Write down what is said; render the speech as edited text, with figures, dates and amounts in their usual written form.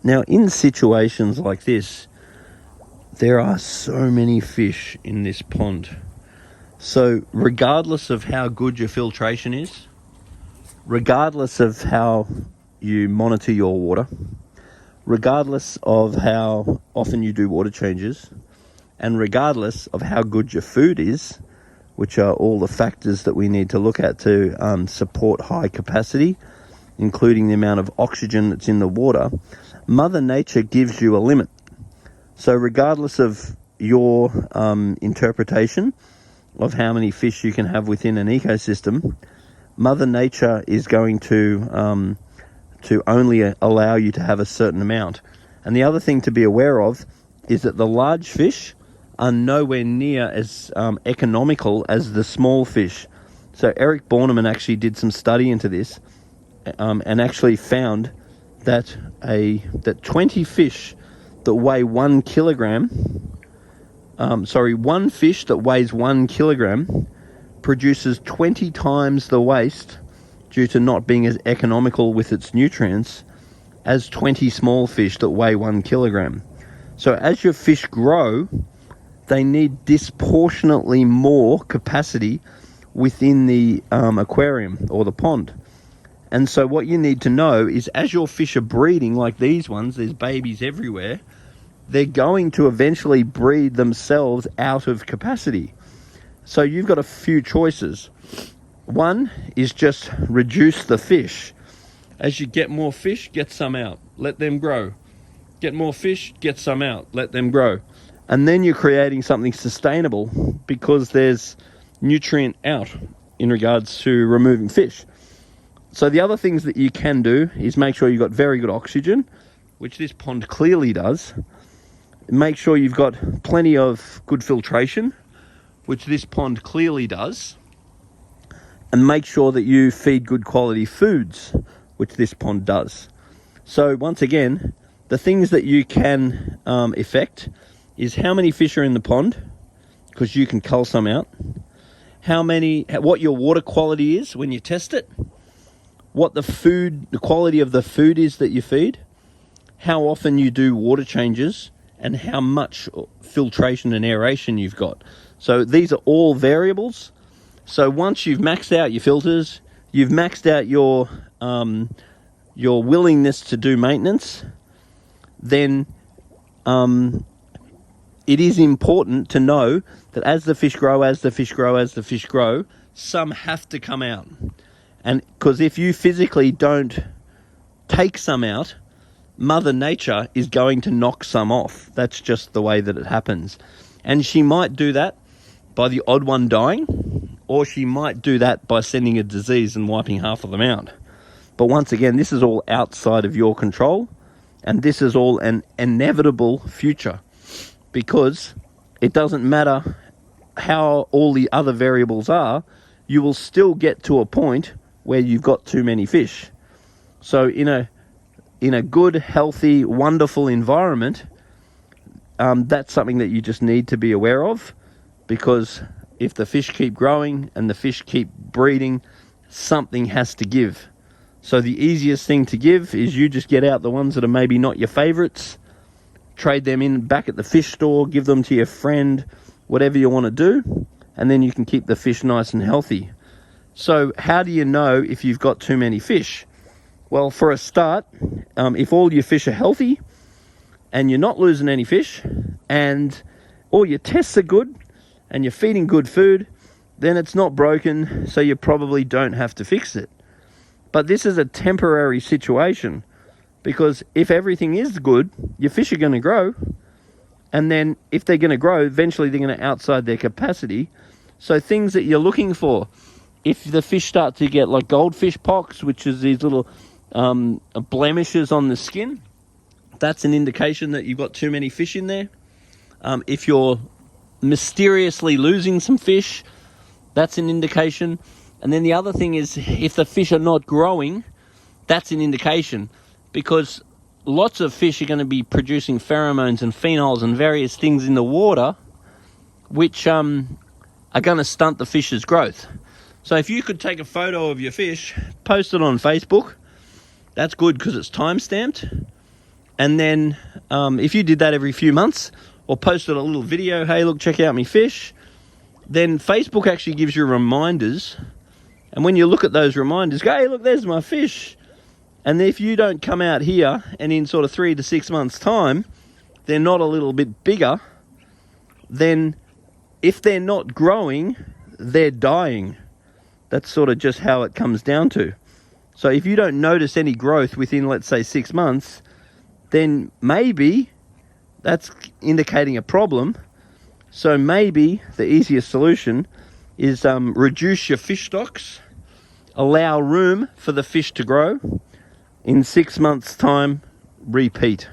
Now, in situations like this, there are so many fish in this pond. So regardless of how good your filtration is, regardless of how you monitor your water, regardless of how often you do water changes, and regardless of how good your food is, which are all the factors that we need to look at to support high capacity, including the amount of oxygen that's in the water, Mother Nature gives you a limit. So regardless of your interpretation of how many fish you can have within an ecosystem, Mother Nature is going to only allow you to have a certain amount. And the other thing to be aware of is that the large fish are nowhere near as economical as the small fish. So Eric Borneman actually did some study into this and actually found that 20 fish that weigh 1 kilogram, one fish that weighs 1 kilogram produces 20 times the waste due to not being as economical with its nutrients as 20 small fish that weigh 1 kilogram. So as your fish grow, they need disproportionately more capacity within the aquarium or the pond. And so what you need to know is as your fish are breeding, like these ones, there's babies everywhere, they're going to eventually breed themselves out of capacity. So you've got a few choices. One is just reduce the fish. As you get more fish, get some out, let them grow. Get more fish, get some out, let them grow. And then you're creating something sustainable because there's nutrient out in regards to removing fish. So the other things that you can do is make sure you've got very good oxygen, which this pond clearly does. Make sure you've got plenty of good filtration, which this pond clearly does. And make sure that you feed good quality foods, which this pond does. So once again, the things that you can affect is how many fish are in the pond, because you can cull some out. What your water quality is when you test it. What the quality of the food is that you feed. How often you do water changes, and how much filtration and aeration you've got. So these are all variables. So once you've maxed out your filters, you've maxed out your willingness to do maintenance, then it is important to know that as the fish grow, some have to come out. And because if you physically don't take some out, Mother Nature is going to knock some off. That's just the way that it happens. And she might do that by the odd one dying, or she might do that by sending a disease and wiping half of them out. But once again, this is all outside of your control, and this is all an inevitable future, because it doesn't matter how all the other variables are, you will still get to a point where you've got too many fish. So in a good, healthy, wonderful environment, that's something that you just need to be aware of, because if the fish keep growing and the fish keep breeding, something has to give. So the easiest thing to give is you just get out the ones that are maybe not your favorites, trade them in back at the fish store, give them to your friend, whatever you want to do, and then you can keep the fish nice and healthy. So how do you know if you've got too many fish? Well, for a start, if all your fish are healthy and you're not losing any fish and all your tests are good and you're feeding good food, then it's not broken, so you probably don't have to fix it. But this is a temporary situation, because if everything is good, your fish are going to grow. And then if they're going to grow, eventually they're going to outside their capacity. So things that you're looking for, if the fish start to get like goldfish pox, which is these little blemishes on the skin, that's an indication that you've got too many fish in there. If you're mysteriously losing some fish, that's an indication. And then the other thing is, if the fish are not growing, that's an indication, because lots of fish are going to be producing pheromones and phenols and various things in the water which are going to stunt the fish's growth. So if you could take a photo of your fish, post it on Facebook, that's good because it's time stamped. And then if you did that every few months, or posted a little video, hey, look, check out me fish, then Facebook actually gives you reminders. And when you look at those reminders, go, hey, look, there's my fish. And if you don't come out here and in sort of 3 to 6 months' time, they're not a little bit bigger, then if they're not growing, they're dying. That's sort of just how it comes down to. So if you don't notice any growth within, let's say, 6 months, then maybe that's indicating a problem. So maybe the easiest solution is reduce your fish stocks, allow room for the fish to grow. In 6 months' time, repeat.